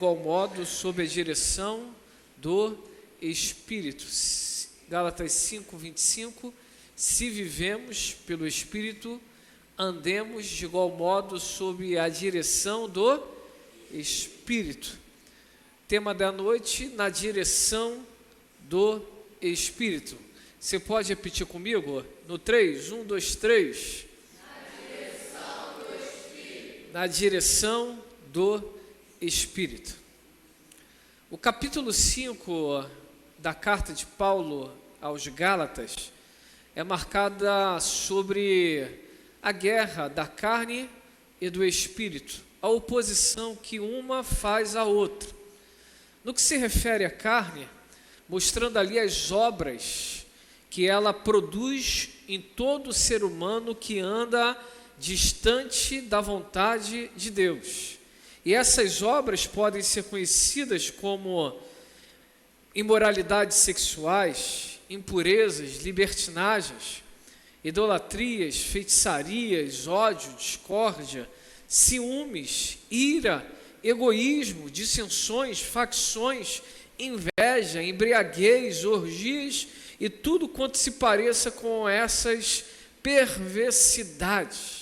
igual modo, sob a direção do Espírito. Gálatas 5:25, se vivemos pelo Espírito, andemos de igual modo sob a direção do Espírito. Tema da noite, na direção do Espírito. Você pode repetir comigo? No 3, 1, 2, 3. Na direção do Espírito. O capítulo 5 da carta de Paulo aos Gálatas é marcada sobre a guerra da carne e do Espírito, a oposição que uma faz à outra. No que se refere à carne, mostrando ali as obras que ela produz em todo ser humano que anda distante da vontade de Deus. E essas obras podem ser conhecidas como imoralidades sexuais, impurezas, libertinagens, idolatrias, feitiçarias, ódio, discórdia, ciúmes, ira, egoísmo, dissensões, facções, inveja, embriaguez, orgias e tudo quanto se pareça com essas perversidades.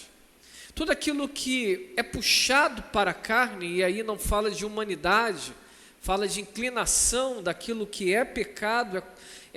Tudo aquilo que é puxado para a carne, e aí não fala de humanidade, fala de inclinação daquilo que é pecado,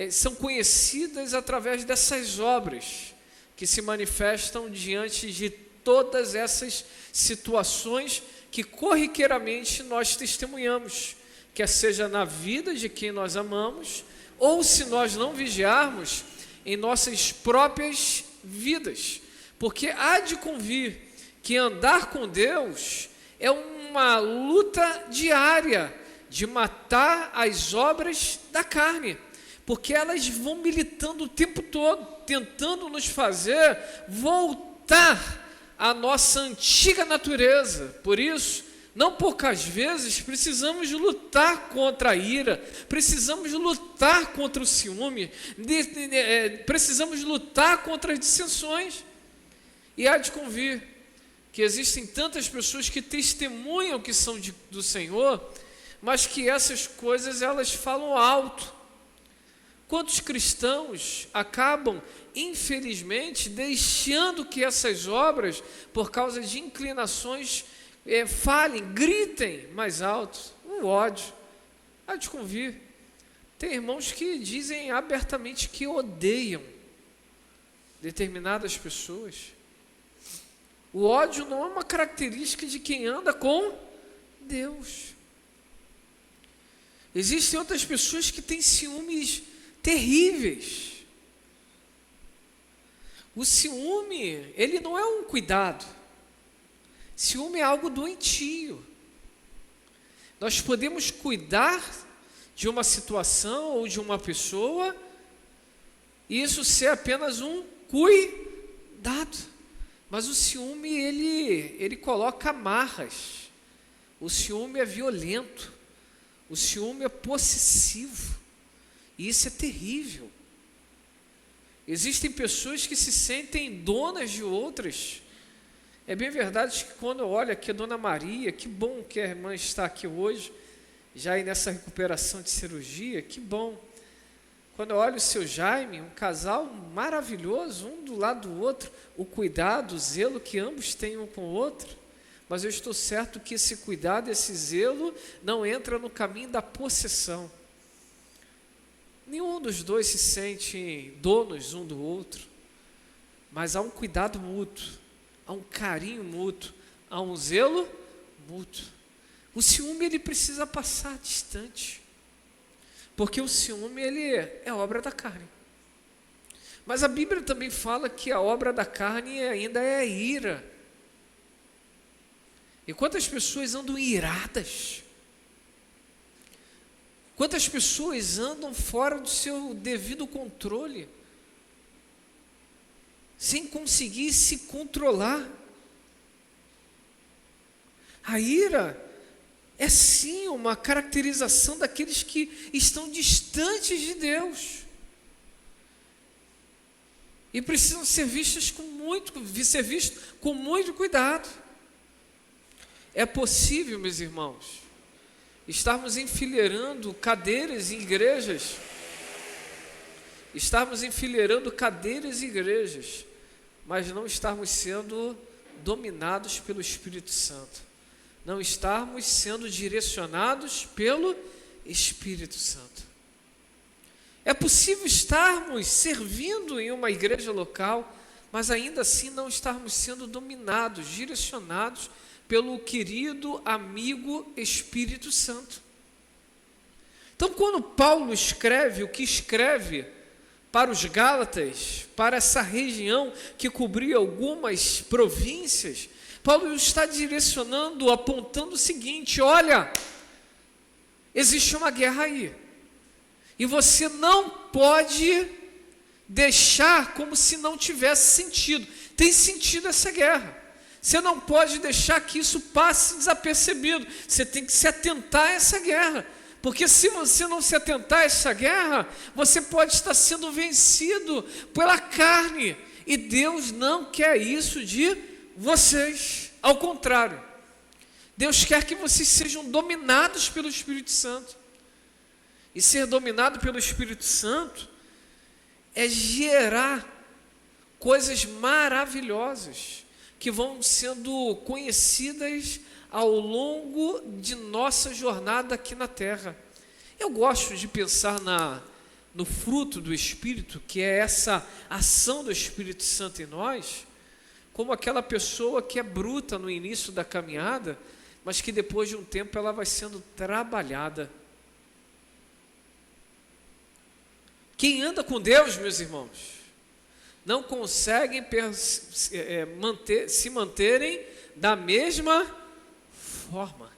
são conhecidas através dessas obras que se manifestam diante de todas essas situações que corriqueiramente nós testemunhamos, quer seja na vida de quem nós amamos, ou se nós não vigiarmos, em nossas próprias vidas, porque há de convir que andar com Deus é uma luta diária de matar as obras da carne, porque elas vão militando o tempo todo, tentando nos fazer voltar à nossa antiga natureza. Por isso, não poucas vezes precisamos lutar contra a ira, precisamos lutar contra o ciúme, precisamos lutar contra as dissensões. E há de convir que existem tantas pessoas que testemunham que são do Senhor, mas que essas coisas elas falam alto. Quantos cristãos acabam, infelizmente, deixando que essas obras, por causa de inclinações, falem, gritem mais alto? O ódio. Há de convir. Tem irmãos que dizem abertamente que odeiam determinadas pessoas. O ódio não é uma característica de quem anda com Deus. Existem outras pessoas que têm ciúmes terríveis. O ciúme, ele não é um cuidado. Ciúme é algo doentio. Nós podemos cuidar de uma situação ou de uma pessoa e isso ser apenas um cuidado. Mas o ciúme, ele coloca amarras. O ciúme é violento. O ciúme é possessivo. E isso é terrível. Existem pessoas que se sentem donas de outras. É bem verdade que quando eu olho aqui a Dona Maria, que bom que a irmã está aqui hoje, já aí nessa recuperação de cirurgia, que bom. Quando eu olho o seu Jaime, um casal maravilhoso, um do lado do outro, o cuidado, o zelo que ambos têm um com o outro, mas eu estou certo que esse cuidado, esse zelo, não entra no caminho da possessão. Nenhum dos dois se sente donos um do outro, mas há um cuidado mútuo, há um carinho mútuo, há um zelo mútuo. O ciúme, ele precisa passar distante. Porque o ciúme, ele é obra da carne. Mas a Bíblia também fala que a obra da carne ainda é a ira. E quantas pessoas andam iradas? Quantas pessoas andam fora do seu devido controle? Sem conseguir se controlar? A ira é sim uma caracterização daqueles que estão distantes de Deus. E precisam ser vistos com muito cuidado. É possível, meus irmãos, estarmos enfileirando cadeiras em igrejas, mas não estarmos sendo dominados pelo Espírito Santo, não estarmos sendo direcionados pelo Espírito Santo. É possível estarmos servindo em uma igreja local, mas ainda assim não estarmos sendo dominados, direcionados pelo querido amigo Espírito Santo. Então, quando Paulo escreve o que escreve para os Gálatas, para essa região que cobria algumas províncias, Paulo está direcionando, apontando o seguinte: olha, existe uma guerra aí, e você não pode deixar como se não tivesse sentido. Tem sentido essa guerra. Você não pode deixar que isso passe desapercebido. Você tem que se atentar a essa guerra, porque se você não se atentar a essa guerra, você pode estar sendo vencido pela carne, e Deus não quer isso de vocês. Ao contrário, Deus quer que vocês sejam dominados pelo Espírito Santo. E ser dominado pelo Espírito Santo é gerar coisas maravilhosas que vão sendo conhecidas ao longo de nossa jornada aqui na terra. Eu gosto de pensar no fruto do Espírito, que é essa ação do Espírito Santo em nós, como aquela pessoa que é bruta no início da caminhada, mas que depois de um tempo ela vai sendo trabalhada. Quem anda com Deus, meus irmãos, não conseguem se manterem da mesma forma.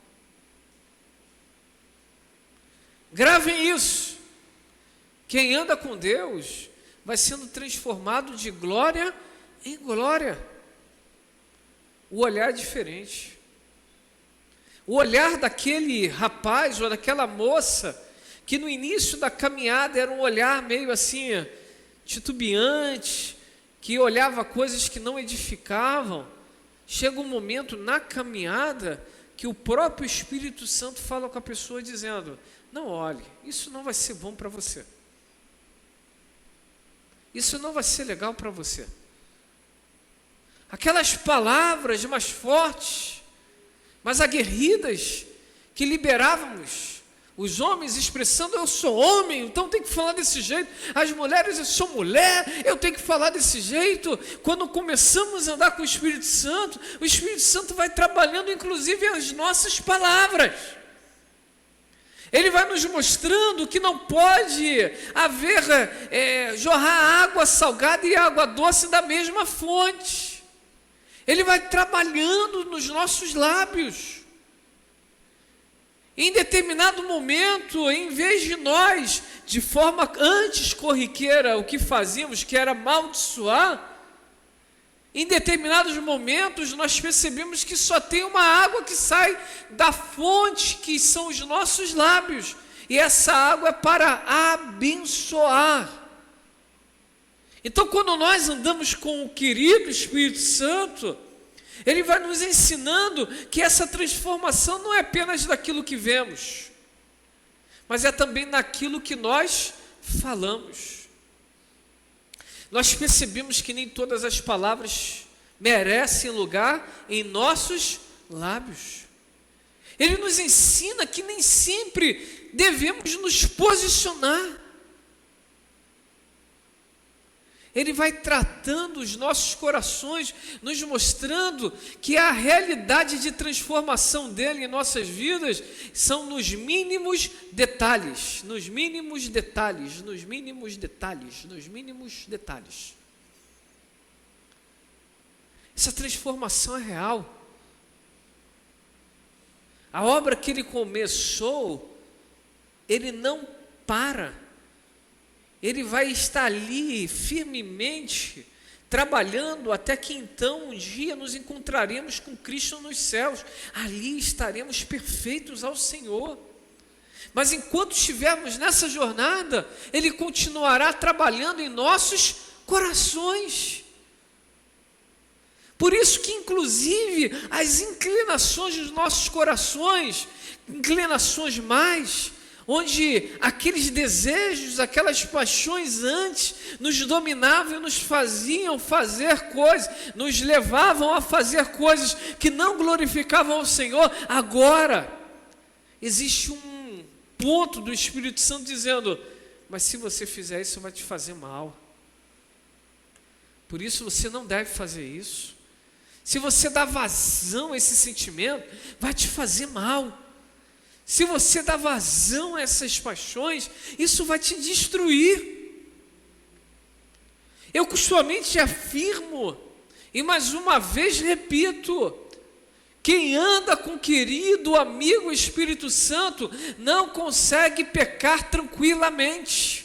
Gravem isso. Quem anda com Deus vai sendo transformado de glória em glória. O olhar é diferente. O olhar daquele rapaz ou daquela moça que no início da caminhada era um olhar meio assim, titubeante, que olhava coisas que não edificavam, chega um momento na caminhada que o próprio Espírito Santo fala com a pessoa dizendo: não olhe, isso não vai ser bom para você, isso não vai ser legal para você. Aquelas palavras mais fortes, mais aguerridas, que liberávamos, os homens expressando: eu sou homem, então tem que falar desse jeito. As mulheres: eu sou mulher, eu tenho que falar desse jeito. Quando começamos a andar com o Espírito Santo vai trabalhando inclusive as nossas palavras. Ele vai nos mostrando que não pode haver, jorrar água salgada e água doce da mesma fonte. Ele vai trabalhando nos nossos lábios. Em determinado momento, em vez de nós, de forma antes corriqueira, o que fazíamos, que era amaldiçoar, em determinados momentos nós percebemos que só tem uma água que sai da fonte, que são os nossos lábios, e essa água é para abençoar. Então, quando nós andamos com o querido Espírito Santo, ele vai nos ensinando que essa transformação não é apenas daquilo que vemos, mas é também naquilo que nós falamos. Nós percebemos que nem todas as palavras merecem lugar em nossos lábios. Ele nos ensina que nem sempre devemos nos posicionar. Ele vai tratando os nossos corações, nos mostrando que a realidade de transformação dele em nossas vidas são nos mínimos detalhes, nos mínimos detalhes, nos mínimos detalhes, nos mínimos detalhes. Essa transformação é real. A obra que ele começou, ele não para. Ele vai estar ali firmemente trabalhando até que então um dia nos encontraremos com Cristo nos céus. Ali estaremos perfeitos ao Senhor. Mas enquanto estivermos nessa jornada, Ele continuará trabalhando em nossos corações. Por isso que, inclusive, as inclinações dos nossos corações, inclinações mais, onde aqueles desejos, aquelas paixões antes nos dominavam e nos faziam fazer coisas, nos levavam a fazer coisas que não glorificavam ao Senhor, agora existe um ponto do Espírito Santo dizendo: mas se você fizer isso, vai te fazer mal. Por isso você não deve fazer isso. Se você dá vazão a esse sentimento, vai te fazer mal. Se você dá vazão a essas paixões, isso vai te destruir. Eu costumamente afirmo, e mais uma vez repito, quem anda com o querido amigo Espírito Santo não consegue pecar tranquilamente.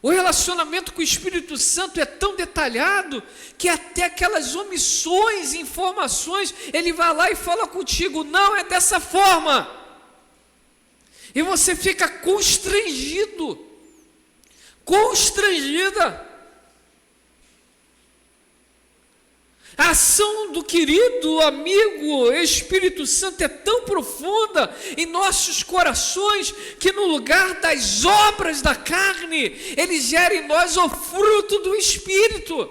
O relacionamento com o Espírito Santo é tão detalhado que até aquelas omissões, informações, ele vai lá e fala contigo: não é dessa forma. E você fica constrangido, constrangida. A ação do querido amigo Espírito Santo é tão profunda em nossos corações que no lugar das obras da carne, ele gera em nós o fruto do Espírito.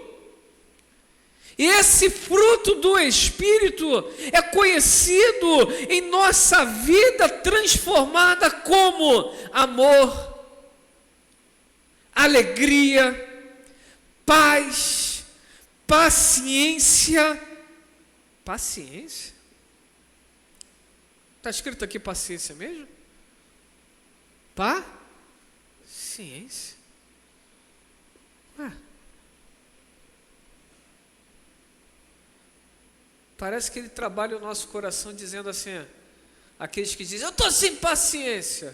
E esse fruto do Espírito é conhecido em nossa vida transformada como amor, alegria, paz, paciência. Paciência? Está escrito aqui paciência mesmo? Paciência. Parece que ele trabalha o nosso coração dizendo assim, aqueles que dizem: eu estou sem paciência.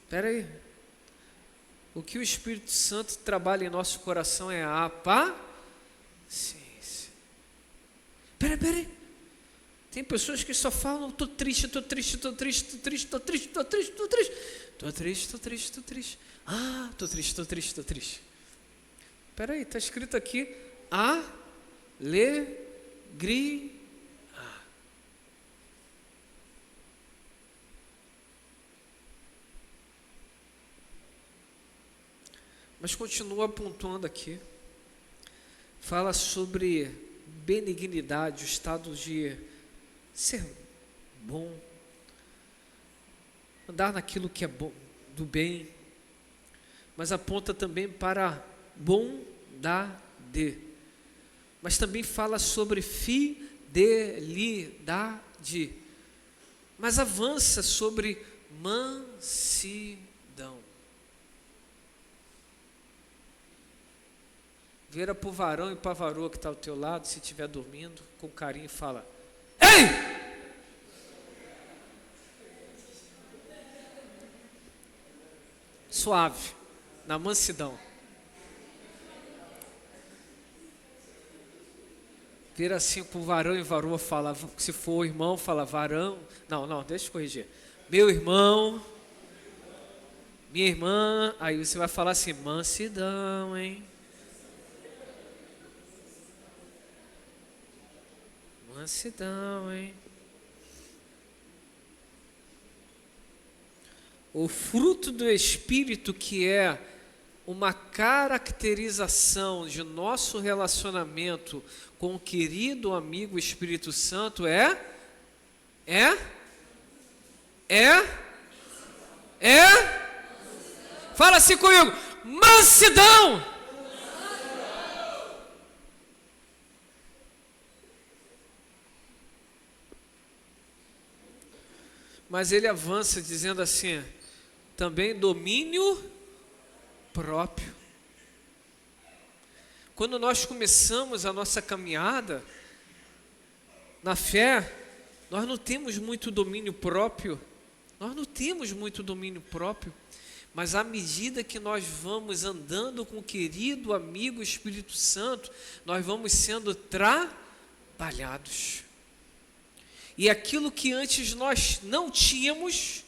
Espera aí, o que o Espírito Santo trabalha em nosso coração é a paciência. Espera aí, tem pessoas que só falam: estou triste, estou triste, estou triste, estou triste, estou triste, estou triste, estou triste, estou triste, estou triste, estou triste, estou triste, estou triste, estou triste. Espera aí, está escrito aqui: alegria. Mas continua pontuando aqui, fala sobre benignidade, o estado de ser bom, andar naquilo que é bom, do bem, mas aponta também para bondade, mas também fala sobre fidelidade, mas avança sobre mansidão. Vira para o varão e para a varoa que está ao teu lado, se estiver dormindo, com carinho, e fala: ei! Suave, na mansidão. Vira assim para o varão e varoa, fala, se for o irmão, fala: varão, não, deixa eu corrigir. Meu irmão, minha irmã, aí você vai falar assim: mansidão, hein? Mansidão, hein? O fruto do Espírito, que é uma caracterização de nosso relacionamento com o querido amigo Espírito Santo, fala assim comigo: mansidão. Mas ele avança dizendo assim, também domínio próprio. Quando nós começamos a nossa caminhada na fé, nós não temos muito domínio próprio, mas à medida que nós vamos andando com o querido amigo Espírito Santo, nós vamos sendo trabalhados. E aquilo que antes nós não tínhamos,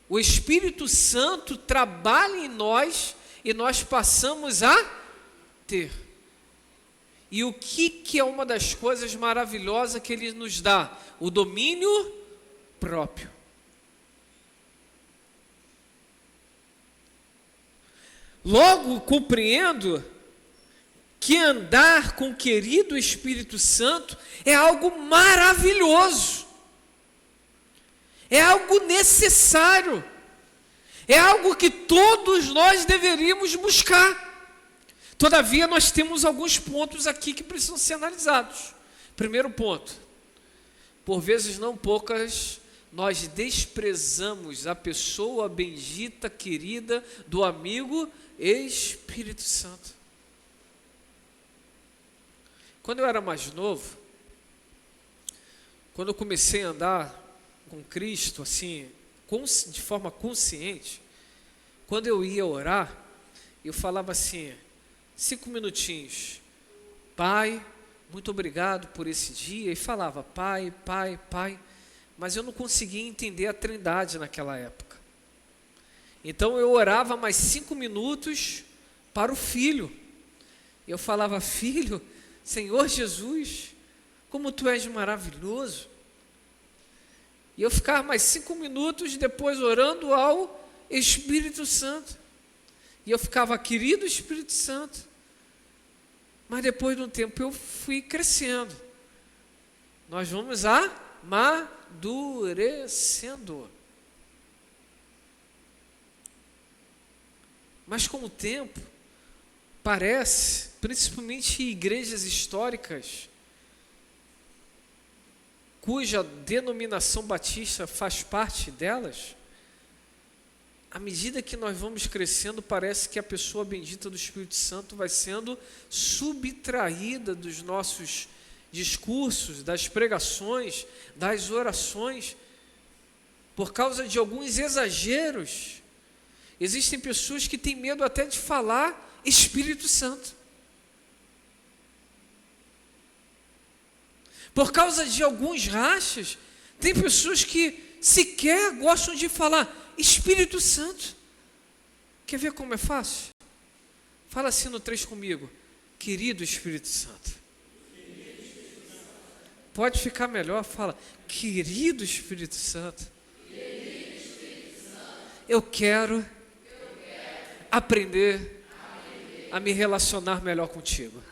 o Espírito Santo trabalha em nós e nós passamos a ter. E o que é uma das coisas maravilhosas que Ele nos dá? O domínio próprio. Logo, compreendo que andar com o querido Espírito Santo é algo maravilhoso, é algo necessário, é algo que todos nós deveríamos buscar. Todavia, nós temos alguns pontos aqui que precisam ser analisados. Primeiro ponto, por vezes não poucas, nós desprezamos a pessoa bendita, querida, do amigo Espírito Santo. Quando eu era mais novo, quando eu comecei a andar com Cristo, assim, de forma consciente, quando eu ia orar, eu falava assim, 5 minutinhos, Pai, muito obrigado por esse dia, e falava, Pai, Pai, Pai, mas eu não conseguia entender a Trindade naquela época. Então eu orava mais 5 minutos para o Filho, eu falava, Filho, Senhor Jesus, como Tu és maravilhoso. E eu ficava mais 5 minutos depois orando ao Espírito Santo. E eu ficava, querido Espírito Santo. Mas depois de um tempo eu fui crescendo. Nós vamos amadurecendo. Mas com o tempo, parece, principalmente em igrejas históricas, cuja denominação batista faz parte delas, à medida que nós vamos crescendo, parece que a pessoa bendita do Espírito Santo vai sendo subtraída dos nossos discursos, das pregações, das orações, por causa de alguns exageros. Existem pessoas que têm medo até de falar Espírito Santo. Por causa de alguns rachas, tem pessoas que sequer gostam de falar Espírito Santo. Quer ver como é fácil? Fala assim no 3 comigo. Querido Espírito Santo. Pode ficar melhor, fala. Querido Espírito Santo. Eu quero aprender a me relacionar melhor contigo.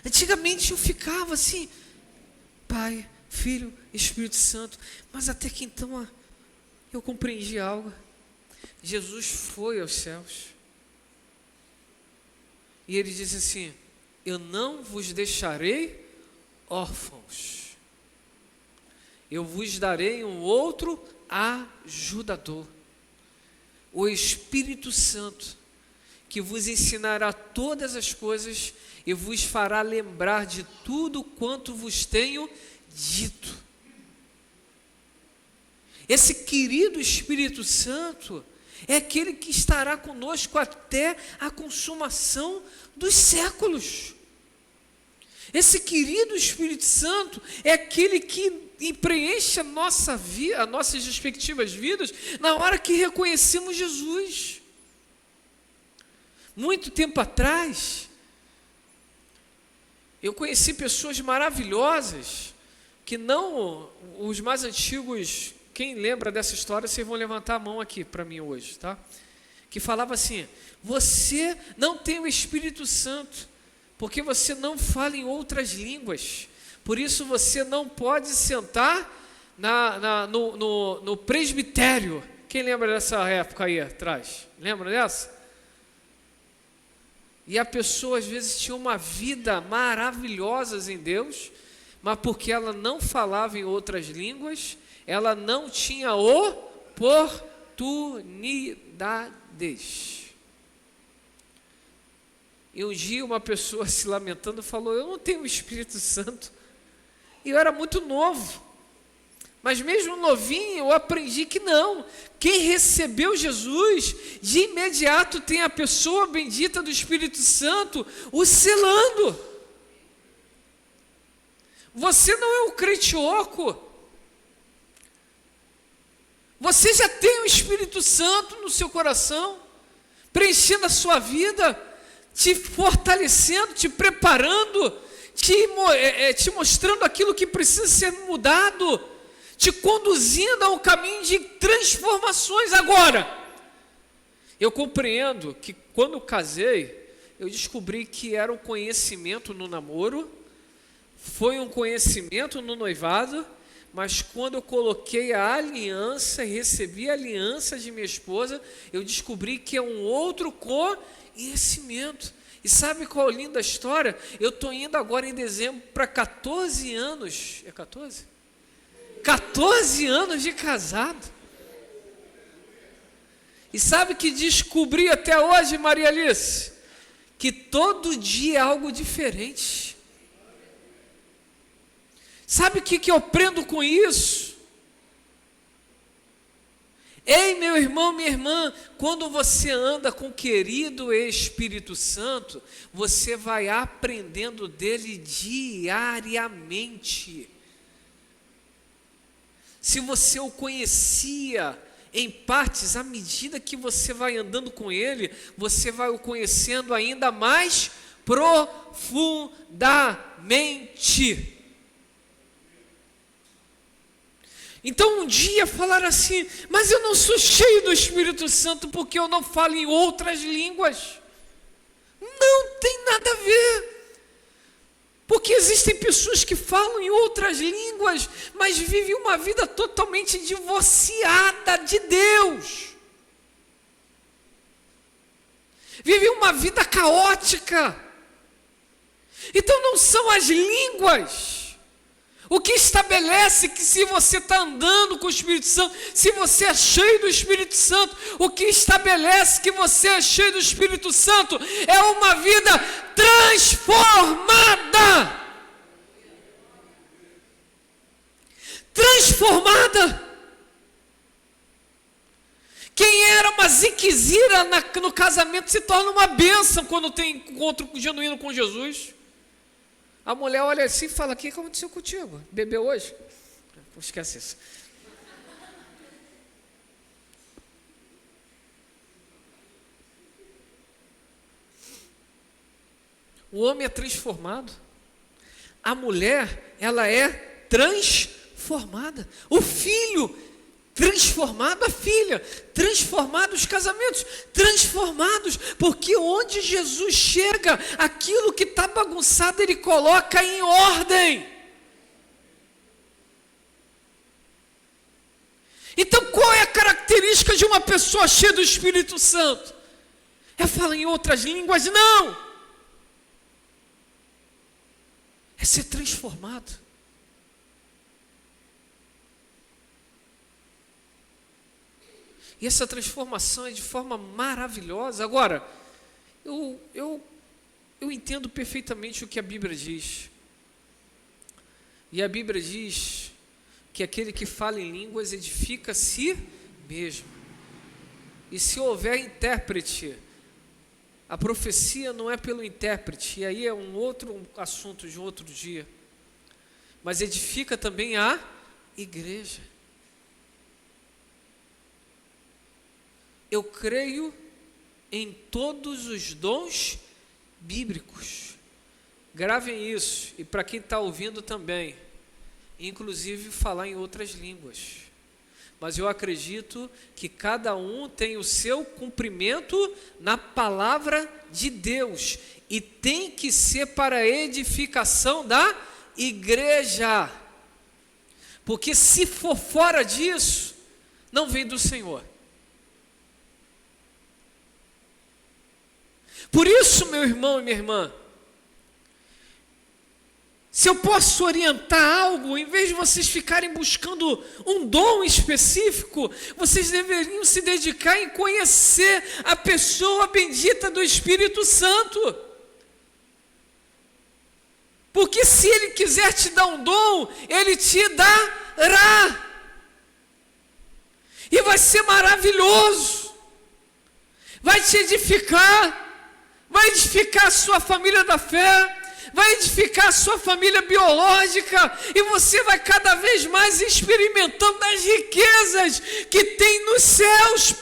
Antigamente eu ficava assim, Pai, Filho, Espírito Santo, mas até que então eu compreendi algo. Jesus foi aos céus e Ele disse assim, eu não vos deixarei órfãos, eu vos darei um outro ajudador, o Espírito Santo, que vos ensinará todas as coisas e vos fará lembrar de tudo quanto vos tenho dito. Esse querido Espírito Santo é aquele que estará conosco até a consumação dos séculos. Esse querido Espírito Santo é aquele que preenche a nossa vida, as nossas respectivas vidas, na hora que reconhecemos Jesus. Muito tempo atrás, eu conheci pessoas maravilhosas, que não, os mais antigos, quem lembra dessa história, vocês vão levantar a mão aqui para mim hoje, tá? Que falava assim, você não tem o Espírito Santo, porque você não fala em outras línguas, por isso você não pode sentar no presbitério. Quem lembra dessa época aí atrás? Lembra dessa? E a pessoa às vezes tinha uma vida maravilhosa em Deus, mas porque ela não falava em outras línguas, ela não tinha oportunidades. E um dia uma pessoa se lamentando falou, eu não tenho o Espírito Santo. E eu era muito novo, Mas mesmo novinho, eu aprendi que não. Quem recebeu Jesus, de imediato tem a pessoa bendita do Espírito Santo o selando. Você não é um crente oco. Você já tem o Espírito Santo no seu coração, preenchendo a sua vida, te fortalecendo, te preparando, te mostrando aquilo que precisa ser mudado, te conduzindo a um caminho de transformações. Agora, eu compreendo que quando eu casei, eu descobri que era um conhecimento no namoro, foi um conhecimento no noivado, mas quando eu coloquei a aliança, recebi a aliança de minha esposa, eu descobri que é um outro conhecimento. E sabe qual é a linda história? Eu estou indo agora em dezembro para 14 anos. É 14? 14 anos de casado. E sabe que descobri até hoje, Maria Alice? Que todo dia é algo diferente. Sabe o que eu aprendo com isso? Ei, meu irmão, minha irmã, quando você anda com o querido Espírito Santo, você vai aprendendo dele diariamente. Se você o conhecia em partes, à medida que você vai andando com ele, você vai o conhecendo ainda mais profundamente. Então um dia falaram assim, mas eu não sou cheio do Espírito Santo porque eu não falo em outras línguas. Não tem nada a ver. Porque existem pessoas que falam em outras línguas, mas vivem uma vida totalmente divorciada de Deus. Vivem uma vida caótica. Então não são as línguas o que estabelece que se você está andando com o Espírito Santo, se você é cheio do Espírito Santo, o que estabelece que você é cheio do Espírito Santo é uma vida transformada. Transformada. Quem era uma ziquezira no casamento se torna uma bênção quando tem encontro genuíno com Jesus. A mulher olha assim e fala, o que aconteceu contigo? Bebeu hoje? Esquece isso. O homem é transformado. A mulher, ela é transformada. O filho transformado, a filha, transformados os casamentos, transformados, porque onde Jesus chega, aquilo que está bagunçado, Ele coloca em ordem. Então qual é a característica de uma pessoa cheia do Espírito Santo? É falar em outras línguas? Não! É ser transformado. E essa transformação é de forma maravilhosa. Agora, eu entendo perfeitamente o que a Bíblia diz. E a Bíblia diz que aquele que fala em línguas edifica a si mesmo. E se houver intérprete, a profecia não é pelo intérprete, e aí é um outro assunto de um outro dia. Mas edifica também a igreja. Eu creio em todos os dons bíblicos. Gravem isso, e para quem está ouvindo também, inclusive falar em outras línguas. Mas eu acredito que cada um tem o seu cumprimento na palavra de Deus, e tem que ser para a edificação da igreja. Porque se for fora disso, não vem do Senhor. Por isso, meu irmão e minha irmã, se eu posso orientar algo, em vez de vocês ficarem buscando um dom específico, vocês deveriam se dedicar em conhecer a pessoa bendita do Espírito Santo. Porque se Ele quiser te dar um dom, Ele te dará. vai ser maravilhoso, vai te edificar, vai edificar a sua família da fé, vai edificar a sua família biológica, e você vai cada vez mais experimentando as riquezas que tem nos céus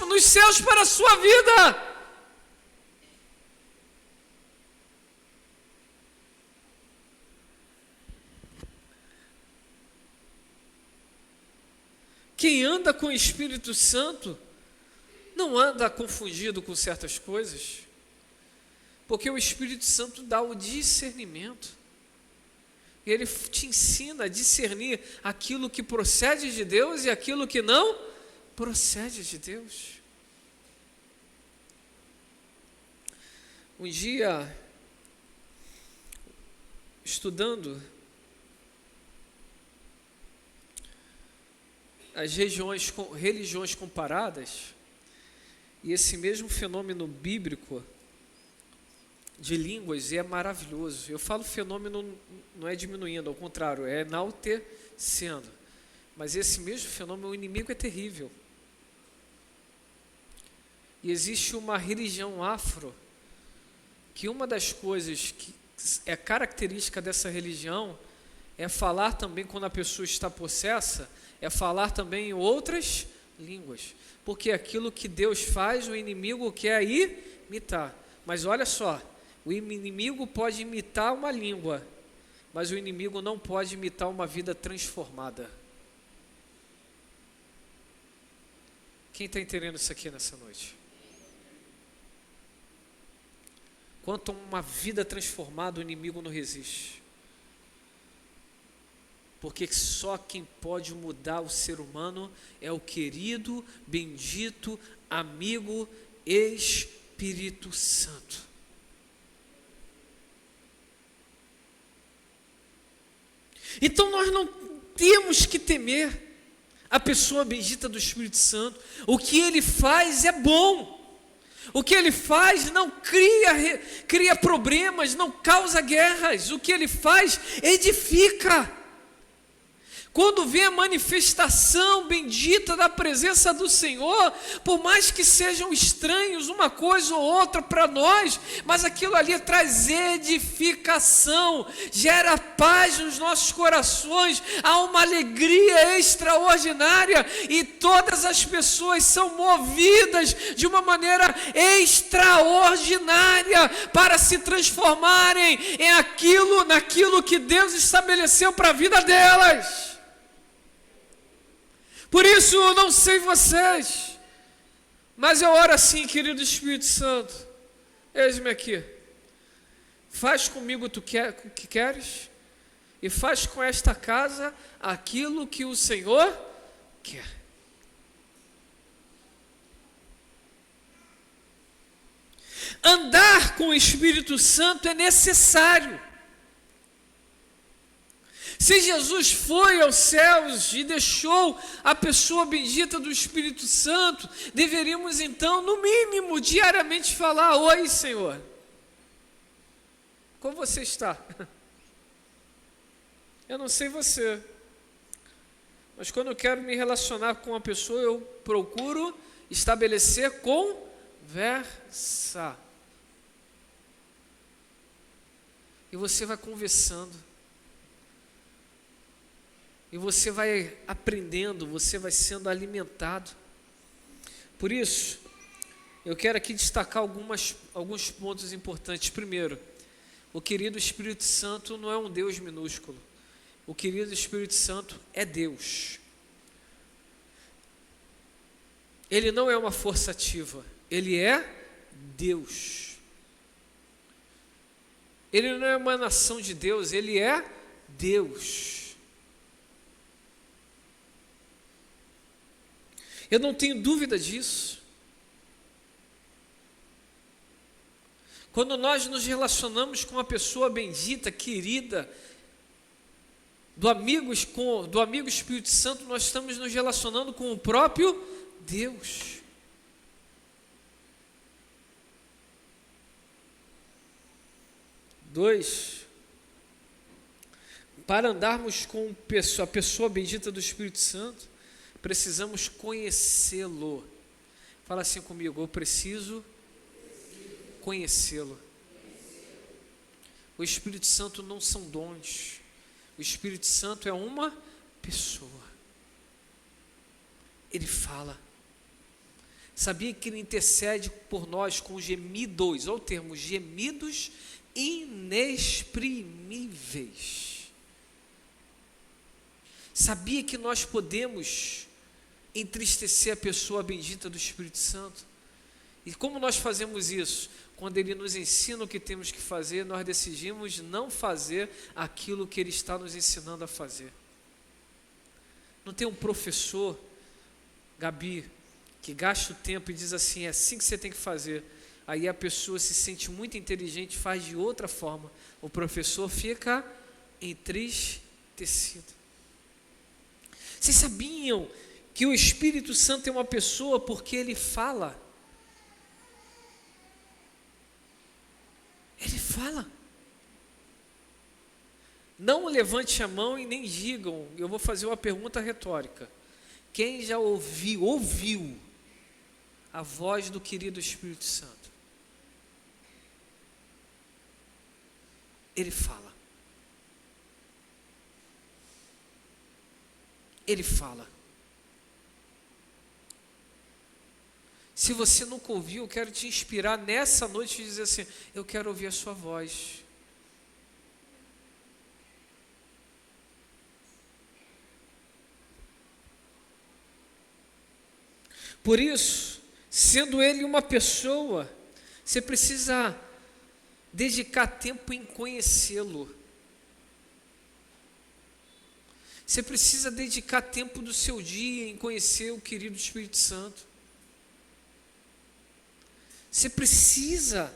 para a sua vida. Quem anda com o Espírito Santo não anda confundido com certas coisas, porque o Espírito Santo dá o discernimento, e ele te ensina a discernir aquilo que procede de Deus e aquilo que não procede de Deus. Um dia, estudando as religiões comparadas, e esse mesmo fenômeno bíblico de línguas é maravilhoso. Eu falo fenômeno não é diminuindo, ao contrário, é enaltecendo. Mas esse mesmo fenômeno, o inimigo é terrível. E existe uma religião afro, que uma das coisas que é característica dessa religião é falar também, quando a pessoa está possessa, é falar também em outras línguas. Porque aquilo que Deus faz, o inimigo quer imitar. Mas olha só, o inimigo pode imitar uma língua, mas o inimigo não pode imitar uma vida transformada. Quem está entendendo isso aqui nessa noite? Quanto a uma vida transformada, o inimigo não resiste. Porque só quem pode mudar o ser humano é o querido, bendito, amigo Espírito Santo. Então nós não temos que temer a pessoa bendita do Espírito Santo. O que ele faz é bom. O que ele faz não cria problemas, não causa guerras. O que ele faz edifica. Quando vem a manifestação bendita da presença do Senhor, por mais que sejam estranhos uma coisa ou outra para nós, mas aquilo ali traz edificação, gera paz nos nossos corações, há uma alegria extraordinária, e todas as pessoas são movidas de uma maneira extraordinária para se transformarem naquilo que Deus estabeleceu para a vida delas. Por isso, eu não sei vocês, mas eu oro assim, querido Espírito Santo, eis-me aqui, faz comigo o que queres, e faz com esta casa aquilo que o Senhor quer. Andar com o Espírito Santo é necessário. Se Jesus foi aos céus e deixou a pessoa bendita do Espírito Santo, deveríamos então, no mínimo, diariamente falar: oi, Senhor, como você está? Eu não sei você, mas quando eu quero me relacionar com uma pessoa, eu procuro estabelecer conversa. E você vai conversando. E você vai aprendendo, você vai sendo alimentado. Por isso, eu quero aqui destacar alguns pontos importantes. Primeiro, o querido Espírito Santo não é um Deus minúsculo. O querido Espírito Santo é Deus. Ele não é uma força ativa, ele é Deus. Ele não é uma emanação de Deus, ele é Deus. Eu não tenho dúvida disso. Quando nós nos relacionamos com uma pessoa bendita, querida, do amigo Espírito Santo, nós estamos nos relacionando com o próprio Deus. Dois, para andarmos com a pessoa bendita do Espírito Santo, precisamos conhecê-lo. Fala assim comigo, eu preciso conhecê-lo. O Espírito Santo não são dons. O Espírito Santo é uma pessoa. Ele fala. Sabia que ele intercede por nós com gemidos, olha o termo, gemidos inexprimíveis. Sabia que nós podemos entristecer a pessoa bendita do Espírito Santo? E como nós fazemos isso? Quando ele nos ensina o que temos que fazer, nós decidimos não fazer aquilo que ele está nos ensinando a fazer. Não tem um professor, Gabi, que gasta o tempo e diz assim, é assim que você tem que fazer. Aí a pessoa se sente muito inteligente, faz de outra forma. O professor fica entristecido. Vocês sabiam que o Espírito Santo é uma pessoa porque ele fala? Ele fala. Não levante a mão e nem digam, eu vou fazer uma pergunta retórica. Quem já ouviu a voz do querido Espírito Santo? Ele fala. Ele fala. Se você nunca ouviu, eu quero te inspirar nessa noite e dizer assim, eu quero ouvir a sua voz. Por isso, sendo ele uma pessoa, você precisa dedicar tempo em conhecê-lo. Você precisa dedicar tempo do seu dia em conhecer o querido Espírito Santo. Você precisa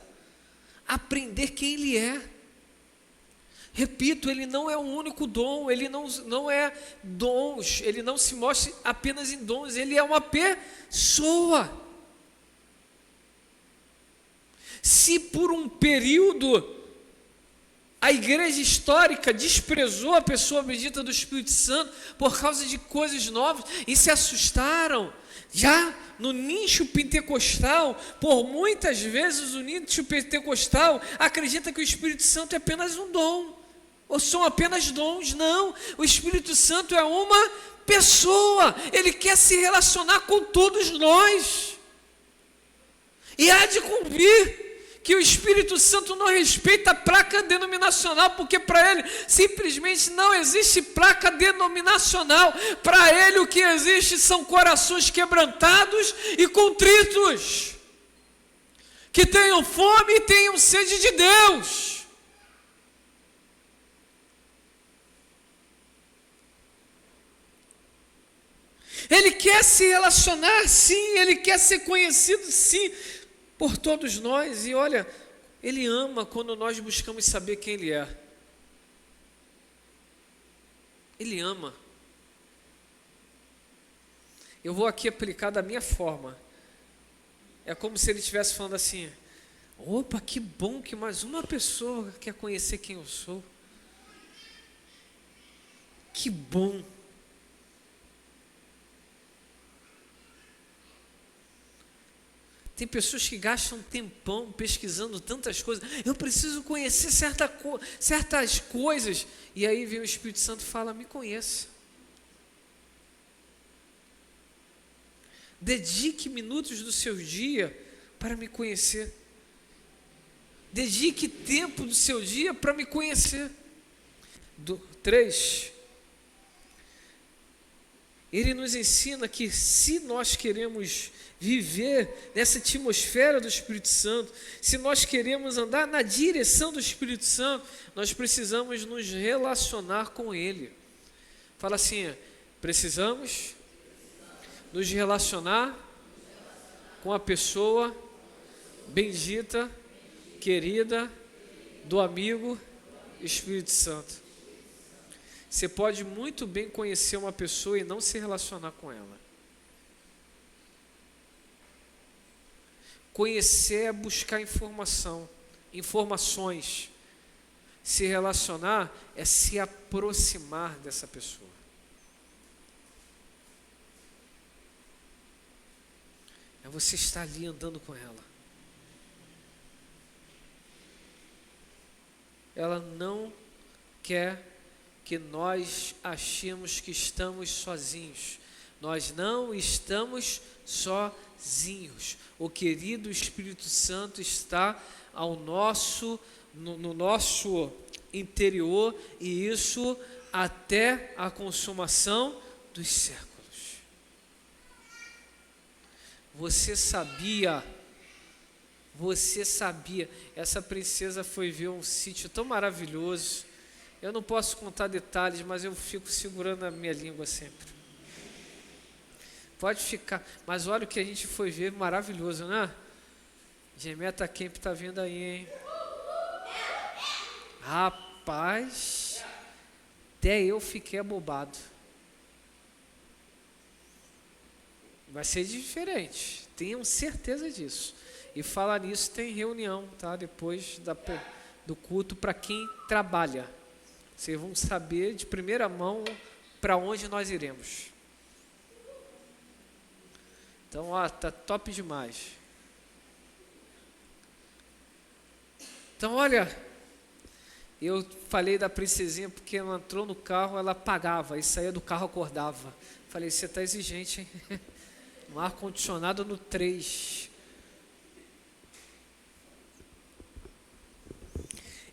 aprender quem ele é. Repito, ele não é o único dom, ele não é dons, ele não se mostra apenas em dons, ele é uma pessoa. Se por um período a igreja histórica desprezou a pessoa bendita do Espírito Santo por causa de coisas novas e se assustaram, já no nicho pentecostal, por muitas vezes o nicho pentecostal acredita que o Espírito Santo é apenas um dom, ou são apenas dons. Não, o Espírito Santo é uma pessoa, ele quer se relacionar com todos nós, e há de cumprir que o Espírito Santo não respeita a placa denominacional, porque para ele simplesmente não existe placa denominacional. Para ele o que existe são corações quebrantados e contritos, que tenham fome e tenham sede de Deus. Ele quer se relacionar, sim, ele quer ser conhecido, sim, por todos nós. E olha, ele ama quando nós buscamos saber quem ele é. Ele ama. Eu vou aqui aplicar da minha forma. É como se ele estivesse falando assim, opa, que bom que mais uma pessoa quer conhecer quem eu sou. Que bom. Tem pessoas que gastam tempão pesquisando tantas coisas. Eu preciso conhecer certas coisas. E aí vem o Espírito Santo e fala, me conheça. Dedique minutos do seu dia para me conhecer. Dedique tempo do seu dia para me conhecer. 3. Ele nos ensina que se nós queremos viver nessa atmosfera do Espírito Santo, se nós queremos andar na direção do Espírito Santo, nós precisamos nos relacionar com Ele. Fala assim, precisamos nos relacionar com a pessoa bendita, querida, do amigo Espírito Santo. Você pode muito bem conhecer uma pessoa e não se relacionar com ela. Conhecer é buscar informações. Se relacionar é se aproximar dessa pessoa. é você estar ali andando com ela. Ela não quer que nós achemos que estamos sozinhos. Nós não estamos sozinhos. O querido Espírito Santo está no nosso interior, e isso até a consumação dos séculos. Você sabia, essa princesa foi ver um sítio tão maravilhoso. Eu não posso contar detalhes, mas eu fico segurando a minha língua sempre. Pode ficar, mas olha o que a gente foi ver, maravilhoso, né? Gemeta Camp está vindo aí, hein? Rapaz, até eu fiquei abobado. Vai ser diferente, tenham certeza disso. E falar nisso, tem reunião, tá? Depois do culto, para quem trabalha. Vocês vão saber de primeira mão para onde nós iremos. Então, tá top demais. Então, olha, eu falei da princesinha porque ela entrou no carro, ela apagava, e saía do carro, acordava. Falei, você está exigente, hein? Um ar-condicionado no 3.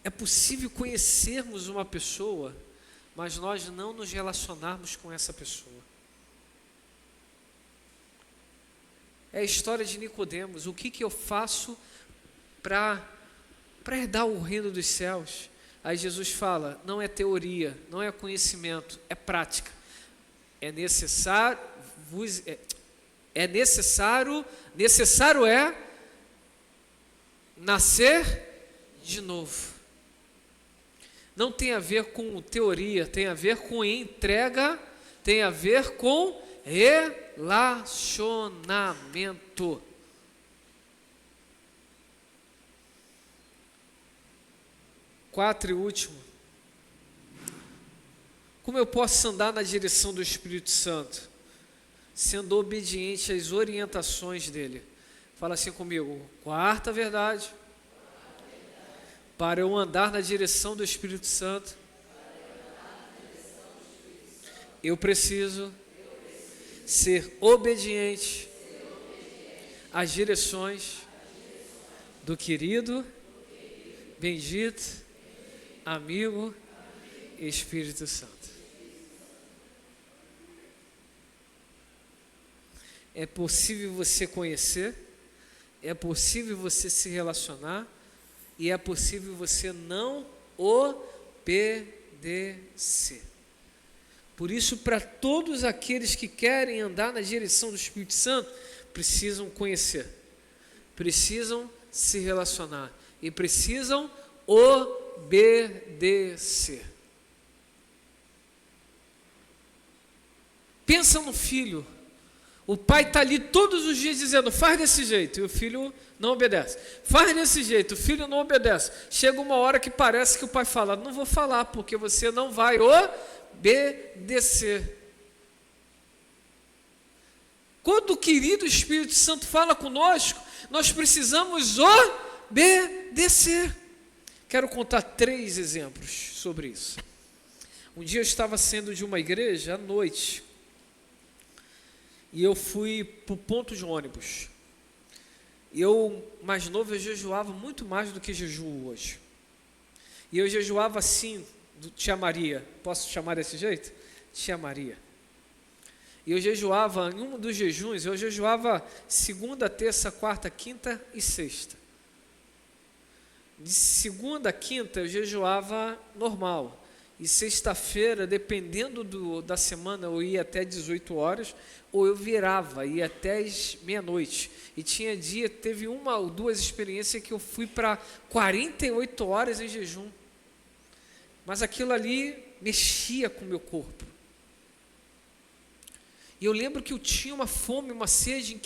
É possível conhecermos uma pessoa, mas nós não nos relacionarmos com essa pessoa. É a história de Nicodemos. O que eu faço para herdar o reino dos céus? Aí Jesus fala, não é teoria, não é conhecimento, é prática. Necessário é nascer de novo. Não tem a ver com teoria, tem a ver com entrega, tem a ver com relacionamento. Quarto e último. Como eu posso andar na direção do Espírito Santo? Sendo obediente às orientações dele. Fala assim comigo. Quarta verdade. Para eu andar na direção do Espírito Santo, eu preciso ser obediente às direções do querido, bendito, amigo Espírito Santo. É possível você conhecer, é possível você se relacionar, e é possível você não obedecer. Por isso, para todos aqueles que querem andar na direção do Espírito Santo, precisam conhecer, precisam se relacionar e precisam obedecer. Pensa no filho. O pai está ali todos os dias dizendo, faz desse jeito, e o filho não obedece. Faz desse jeito, o filho não obedece. Chega uma hora que parece que o pai fala, não vou falar, porque você não vai obedecer. Quando o querido Espírito Santo fala conosco, nós precisamos obedecer. Quero contar 3 exemplos sobre isso. Um dia eu estava saindo de uma igreja à noite, e eu fui para o ponto de ônibus. Eu, mais novo, eu jejuava muito mais do que jejuo hoje. E eu jejuava assim, tia Maria. Posso chamar desse jeito? Tia Maria. E eu jejuava, em um dos jejuns, eu jejuava segunda, terça, quarta, quinta e sexta. De segunda a quinta eu jejuava normal. E sexta-feira, dependendo da semana, eu ia até 18 horas, ou eu virava, ia até meia-noite. E tinha dia, teve 1 ou 2 experiências que eu fui para 48 horas em jejum. Mas aquilo ali mexia com o meu corpo. E eu lembro que eu tinha uma fome, uma sede,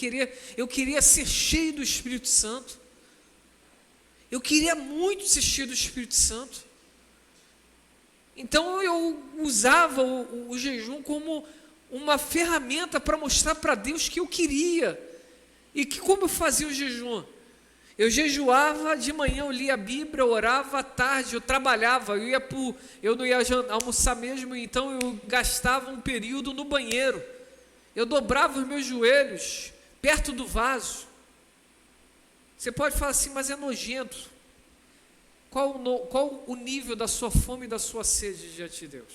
eu queria ser cheio do Espírito Santo. Eu queria muito ser cheio do Espírito Santo. Então eu usava o jejum como uma ferramenta para mostrar para Deus que eu queria. E que como eu fazia o jejum? Eu jejuava, de manhã eu lia a Bíblia, eu orava, à tarde eu trabalhava, eu não ia almoçar mesmo, então eu gastava um período no banheiro. Eu dobrava os meus joelhos perto do vaso. Você pode falar assim, mas é nojento. Qual o nível da sua fome e da sua sede diante de Deus?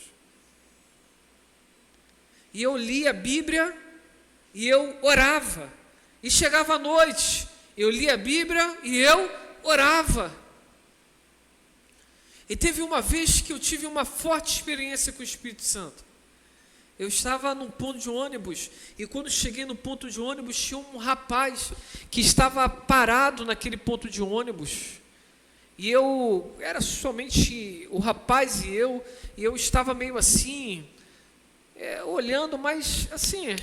E eu lia a Bíblia e eu orava. E chegava à noite, eu lia a Bíblia e eu orava. E teve uma vez que eu tive uma forte experiência com o Espírito Santo. Eu estava num ponto de ônibus, e quando cheguei no ponto de ônibus, tinha um rapaz que estava parado naquele ponto de ônibus. E era somente o rapaz e eu estava meio assim, olhando, mas assim,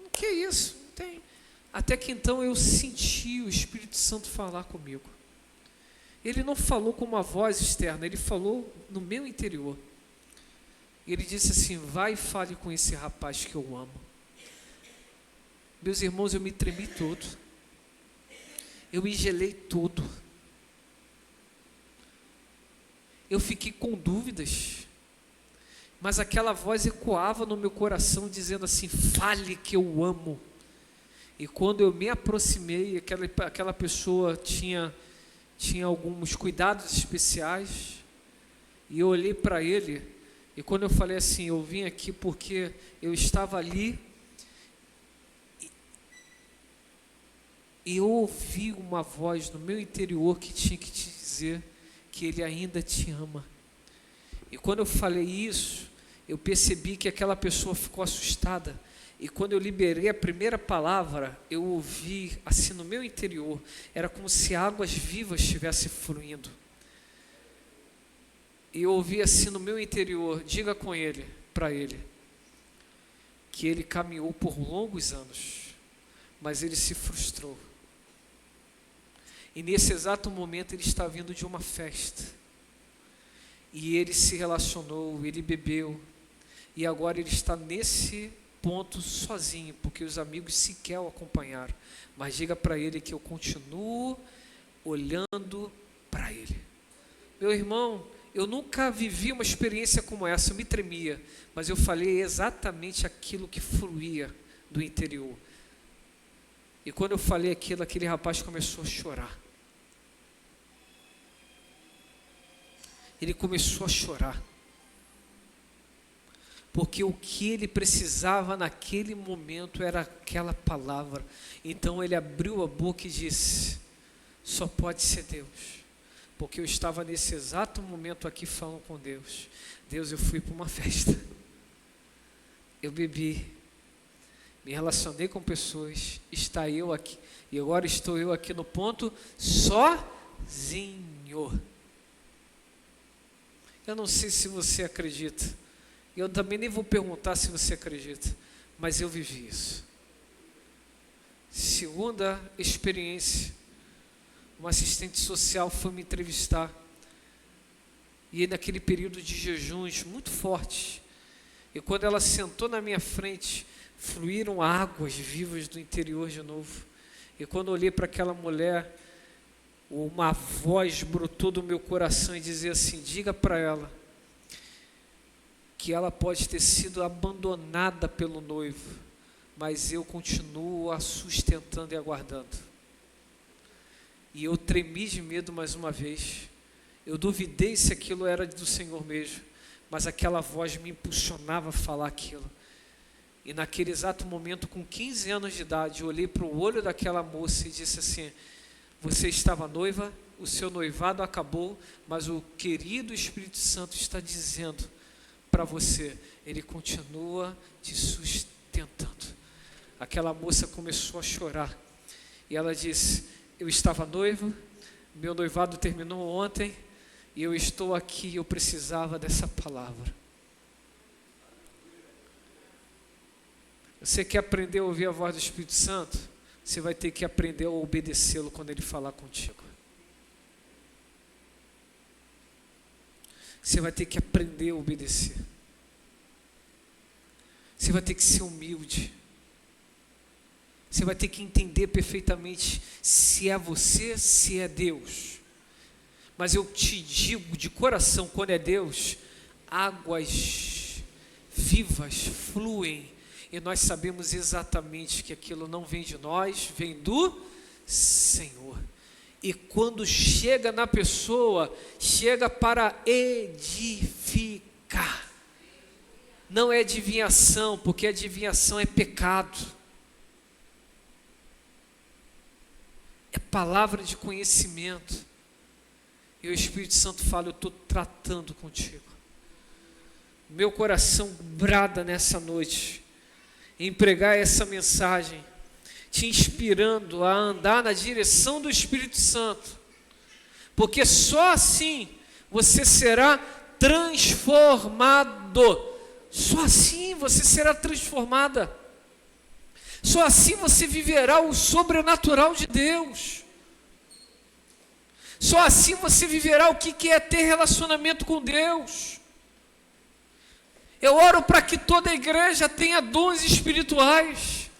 o que é isso? Não tem. Até que então eu senti o Espírito Santo falar comigo. Ele não falou com uma voz externa, ele falou no meu interior. E ele disse assim, vai e fale com esse rapaz que eu amo. Meus irmãos, eu me tremi todo. Eu me gelei todo. Eu fiquei com dúvidas. Mas aquela voz ecoava no meu coração, dizendo assim, fale que eu amo. E quando eu me aproximei, aquela pessoa tinha alguns cuidados especiais. E eu olhei para ele. E quando eu falei assim, eu vim aqui porque eu estava ali e eu ouvi uma voz no meu interior que tinha que te dizer que Ele ainda te ama. E quando eu falei isso, eu percebi que aquela pessoa ficou assustada. E quando eu liberei a primeira palavra, eu ouvi assim no meu interior, era como se águas vivas estivessem fluindo. E eu ouvi assim no meu interior, diga com ele, para ele, que ele caminhou por longos anos, mas ele se frustrou. E nesse exato momento ele está vindo de uma festa. E ele se relacionou, ele bebeu. E agora ele está nesse ponto sozinho, porque os amigos sequer o acompanharam. Mas diga para ele que eu continuo olhando para ele. Meu irmão, eu nunca vivi uma experiência como essa, eu me tremia, mas eu falei exatamente aquilo que fluía do interior. E quando eu falei aquilo, aquele rapaz começou a chorar. Ele começou a chorar. Porque o que ele precisava naquele momento era aquela palavra. Então ele abriu a boca e disse, só pode ser Deus. Porque eu estava nesse exato momento aqui falando com Deus. Deus, eu fui para uma festa. Eu bebi. Me relacionei com pessoas. Está eu aqui. E agora estou eu aqui no ponto sozinho. Eu não sei se você acredita. Eu também nem vou perguntar se você acredita. Mas eu vivi isso. Segunda experiência. Uma assistente social foi me entrevistar. E naquele período de jejuns muito fortes. E quando ela sentou na minha frente, fluíram águas vivas do interior de novo. E quando eu olhei para aquela mulher, uma voz brotou do meu coração e dizia assim, diga para ela que ela pode ter sido abandonada pelo noivo, mas eu continuo a sustentando e aguardando. E eu tremi de medo mais uma vez. Eu duvidei se aquilo era do Senhor mesmo, mas aquela voz me impulsionava a falar aquilo. E naquele exato momento, com 15 anos de idade, eu olhei para o olho daquela moça e disse assim, você estava noiva, o seu noivado acabou, mas o querido Espírito Santo está dizendo para você, ele continua te sustentando. Aquela moça começou a chorar. E ela disse, eu estava noiva, meu noivado terminou ontem, e eu estou aqui, eu precisava dessa palavra. Você quer aprender a ouvir a voz do Espírito Santo? Você vai ter que aprender a obedecê-lo quando ele falar contigo. Você vai ter que aprender a obedecer. Você vai ter que ser humilde. Você vai ter que entender perfeitamente se é você, se é Deus. Mas eu te digo de coração, quando é Deus, águas vivas fluem. E nós sabemos exatamente que aquilo não vem de nós, vem do Senhor. E quando chega na pessoa, chega para edificar. Não é adivinhação, porque adivinhação é pecado. É palavra de conhecimento. E o Espírito Santo fala, eu estou tratando contigo. Meu coração brada nessa noite, em pregar essa mensagem, te inspirando a andar na direção do Espírito Santo, porque só assim você será transformado, só assim você será transformada, só assim você viverá o sobrenatural de Deus, só assim você viverá o que é ter relacionamento com Deus. Eu oro para que toda a igreja tenha dons espirituais.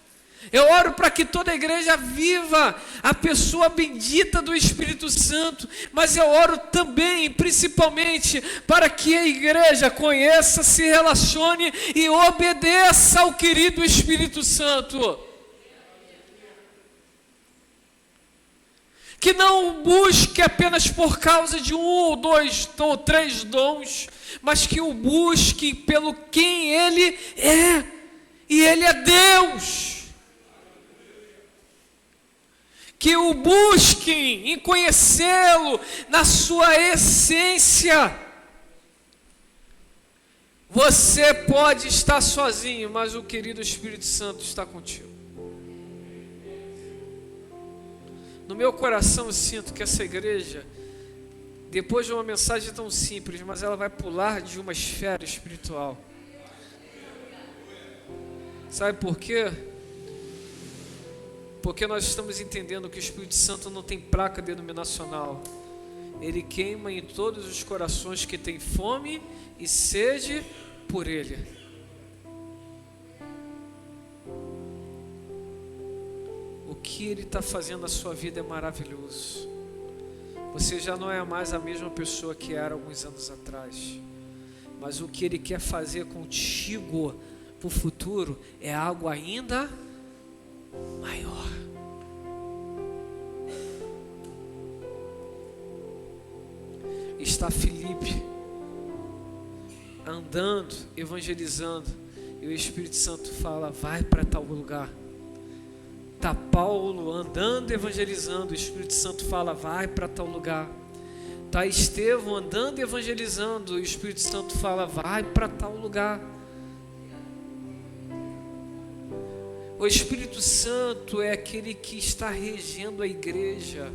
Eu oro para que toda a igreja viva a pessoa bendita do Espírito Santo. Mas eu oro também, principalmente, para que a igreja conheça, se relacione e obedeça ao querido Espírito Santo. Que não busque apenas por causa de 1 ou 2 ou 3 dons, mas que o busque pelo quem Ele é, e Ele é Deus. Que o busquem em conhecê-lo na sua essência. Você pode estar sozinho, mas o querido Espírito Santo está contigo. No meu coração eu sinto que essa igreja, depois de uma mensagem tão simples, mas ela vai pular de uma esfera espiritual. Sabe por quê? Porque nós estamos entendendo que o Espírito Santo não tem placa denominacional. Ele queima em todos os corações que têm fome e sede por Ele. O que Ele está fazendo na sua vida é maravilhoso. Você já não é mais a mesma pessoa que era alguns anos atrás. Mas o que Ele quer fazer contigo para o futuro é algo ainda maior. Está Filipe andando, evangelizando, e o Espírito Santo fala, vai para tal lugar. Está Paulo andando, evangelizando, o Espírito Santo fala, vai para tal lugar. Está Estevão andando, evangelizando, o Espírito Santo fala, vai para tal lugar. O Espírito Santo é aquele que está regendo a igreja.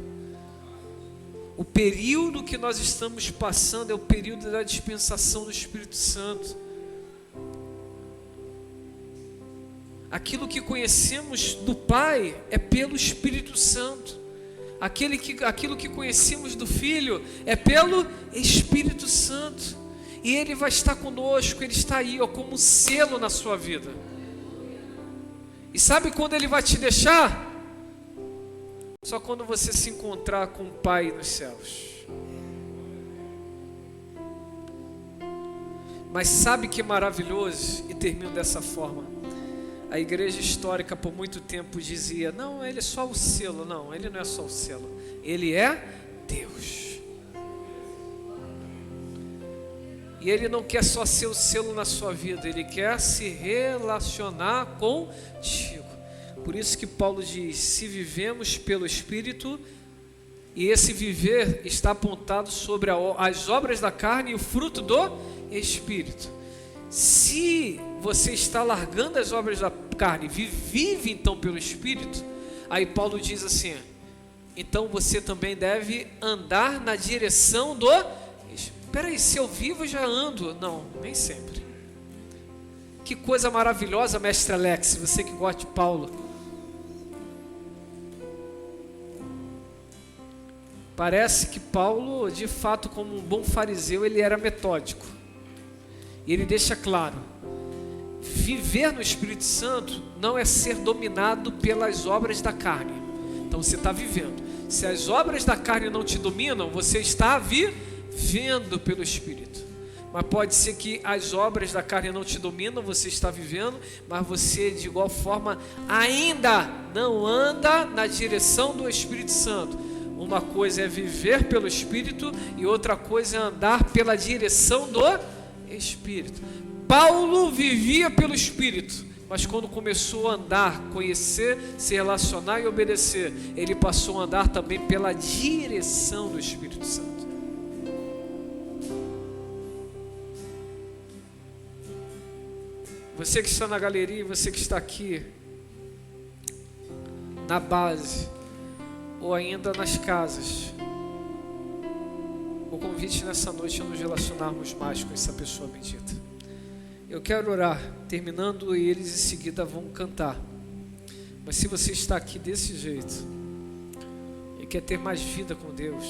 O período que nós estamos passando é o período da dispensação do Espírito Santo. Aquilo que conhecemos do Pai é pelo Espírito Santo. Aquilo que conhecemos do Filho é pelo Espírito Santo. E Ele vai estar conosco, Ele está aí, como um selo na sua vida. E sabe quando Ele vai te deixar? Só quando você se encontrar com o Pai nos céus. Mas sabe que maravilhoso? E termino dessa forma. A igreja histórica por muito tempo dizia, não, Ele é só o selo. Não, Ele não é só o selo. Ele é Deus. E Ele não quer só ser o selo na sua vida, Ele quer se relacionar contigo. Por isso que Paulo diz, se vivemos pelo Espírito, e esse viver está apontado sobre as obras da carne e o fruto do Espírito. Se você está largando as obras da carne, vive então pelo Espírito, aí Paulo diz assim, então você também deve andar na direção do Espírito. Peraí, se eu vivo, eu já ando. Não, nem sempre. Que coisa maravilhosa, mestre Alex, você que gosta de Paulo. Parece que Paulo, de fato, como um bom fariseu, ele era metódico. E ele deixa claro, Viver no Espírito Santo não é ser dominado pelas obras da carne. Então você está vivendo. Se as obras da carne não te dominam, você está vivendo pelo Espírito. Mas pode ser que as obras da carne não te dominam, você está vivendo, mas você de igual forma ainda não anda na direção do Espírito Santo. Uma coisa é viver pelo Espírito e outra coisa é andar pela direção do Espírito. Paulo vivia pelo Espírito, mas quando começou a andar, conhecer, se relacionar e obedecer, ele passou a andar também pela direção do Espírito Santo. Você que está na galeria, você que está aqui na base ou ainda nas casas, o convite nessa noite é nos relacionarmos mais com essa pessoa bendita. Eu quero orar, terminando, e eles em seguida vão cantar. Mas se você está aqui desse jeito e quer ter mais vida com Deus,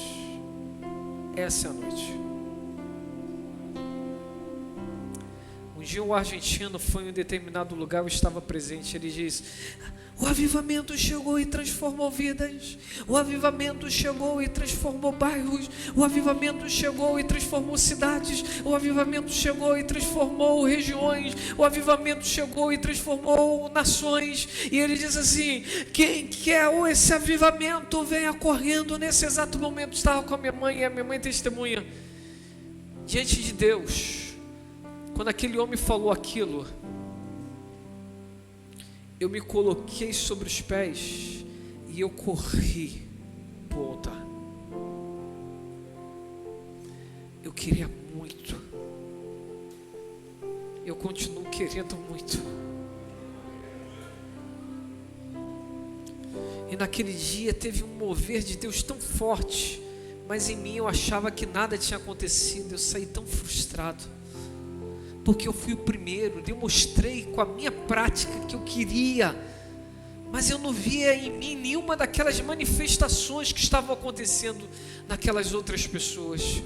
essa é a noite. Um dia um argentino foi em um determinado lugar, eu estava presente, ele diz: o avivamento chegou e transformou vidas, o avivamento chegou e transformou bairros, o avivamento chegou e transformou cidades, o avivamento chegou e transformou regiões, o avivamento chegou e transformou nações. E ele diz assim: quem quer esse avivamento, venha correndo. Nesse exato momento estava com a minha mãe, e a minha mãe testemunha diante de Deus. Quando aquele homem falou aquilo, eu me coloquei sobre os pés e eu corri para o altar. Eu queria muito. Eu continuo querendo muito. E naquele dia teve um mover de Deus tão forte, mas em mim eu achava que nada tinha acontecido. Eu saí tão frustrado, porque eu fui o primeiro, demonstrei com a minha prática que eu queria, mas eu não via em mim nenhuma daquelas manifestações que estavam acontecendo naquelas outras pessoas.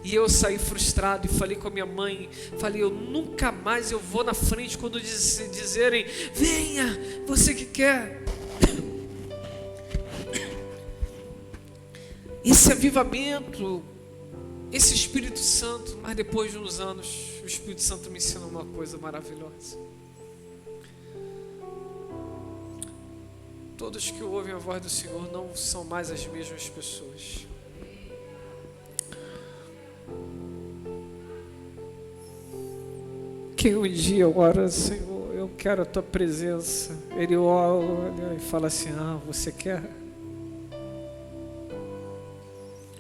E eu saí frustrado e falei com a minha mãe, falei: eu nunca mais eu vou na frente quando dizerem: venha, você que quer esse avivamento, esse Espírito Santo. Mas depois de uns anos, o Espírito Santo me ensinou uma coisa maravilhosa. Todos que ouvem a voz do Senhor não são mais as mesmas pessoas. Quem um dia ora: Senhor, eu quero a tua presença, ele olha e fala assim: ah, você quer?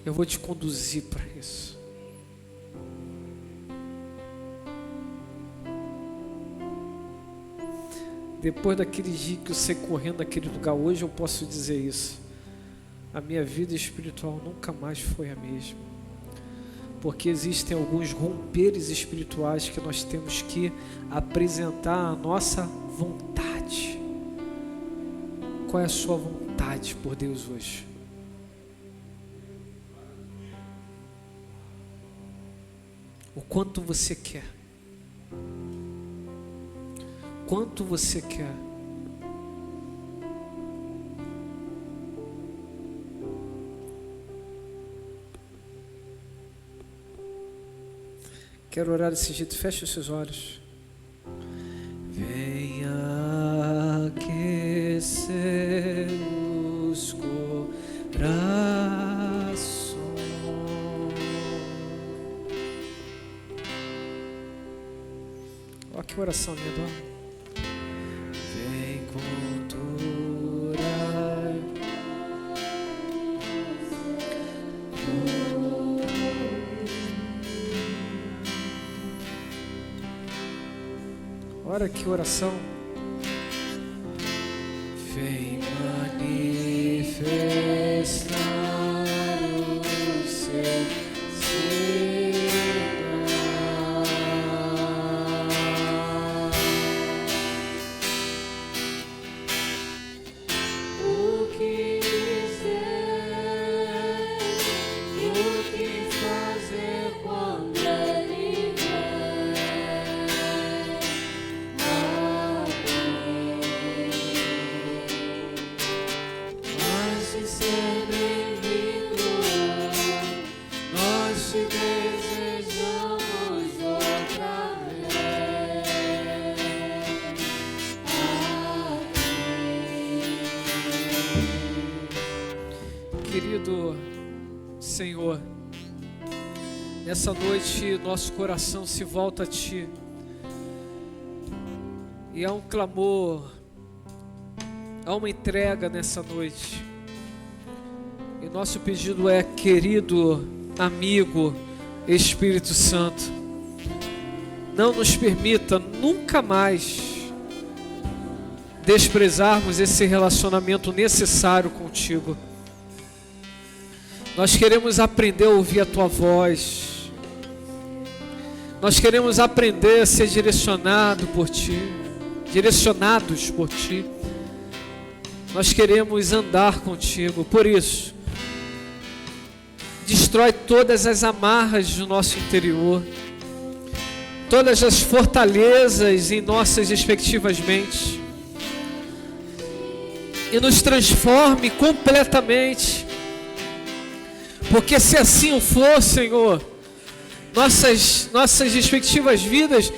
Eu vou te conduzir para isso. Depois daquele dia que eu saí correndo daquele lugar, hoje eu posso dizer isso: a minha vida espiritual nunca mais foi a mesma. Porque existem alguns romperes espirituais que nós temos que apresentar a nossa vontade. Qual é a sua vontade por Deus hoje? O quanto você quer? Quanto você quer? Quero orar desse jeito. Feche os seus olhos. Venha aquecer os corações. Olha que oração linda. Vem culturar. Olha que oração. Vem manifestar o seu Querido Senhor, nessa noite nosso coração se volta a Ti e há um clamor, há uma entrega nessa noite, e nosso pedido é: querido amigo Espírito Santo, não nos permita nunca mais desprezarmos esse relacionamento necessário contigo. Nós queremos aprender a ouvir a Tua voz. Nós queremos aprender a ser direcionados por Ti. Nós queremos andar contigo. Por isso, destrói todas as amarras do nosso interior, todas as fortalezas em nossas respectivas mentes, e nos transforme completamente. Porque se assim for, Senhor, nossas respectivas vidas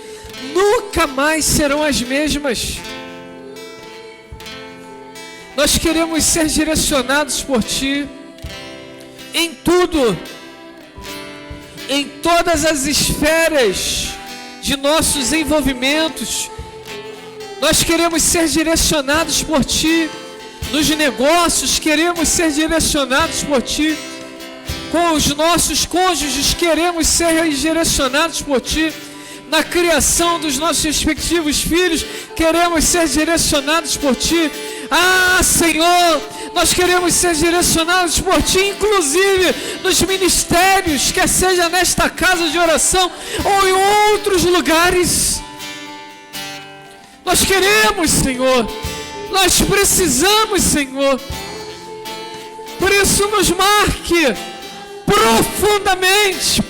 nunca mais serão as mesmas. Nós queremos ser direcionados por Ti em tudo, em todas as esferas de nossos envolvimentos. Nós queremos ser direcionados por Ti nos negócios, queremos ser direcionados por Ti com os nossos cônjuges, queremos ser direcionados por Ti na criação dos nossos respectivos filhos, queremos ser direcionados por Ti. Ah, Senhor, nós queremos ser direcionados por Ti, inclusive nos ministérios, quer seja nesta casa de oração ou em outros lugares. Nós queremos, Senhor, nós precisamos, Senhor. Por isso nos marque profundamente.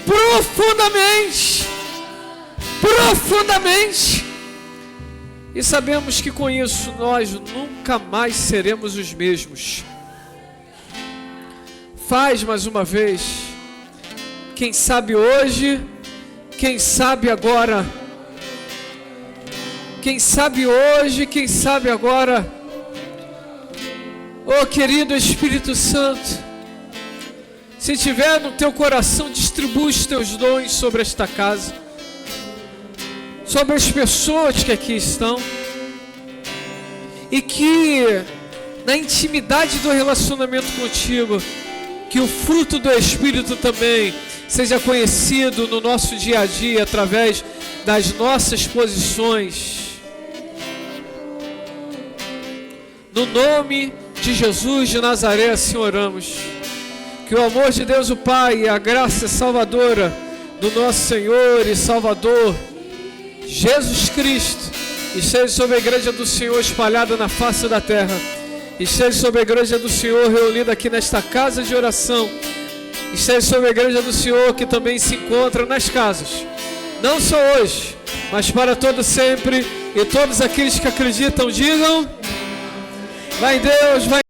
E sabemos que com isso nós nunca mais seremos os mesmos. Faz mais uma vez. Quem sabe hoje, quem sabe agora. Quem sabe hoje, quem sabe agora. Oh, querido Espírito Santo, se tiver no teu coração, distribui os teus dons sobre esta casa, sobre as pessoas que aqui estão, e que na intimidade do relacionamento contigo, que o fruto do Espírito também seja conhecido no nosso dia a dia, através das nossas posições. No nome de Jesus de Nazaré, assim oramos. Que o amor de Deus o Pai e a graça salvadora do nosso Senhor e Salvador Jesus Cristo esteja sobre a igreja do Senhor espalhada na face da terra, esteja sobre a igreja do Senhor reunida aqui nesta casa de oração, esteja sobre a igreja do Senhor que também se encontra nas casas, não só hoje, mas para todo sempre. E todos aqueles que acreditam digam: vai em Deus, vai.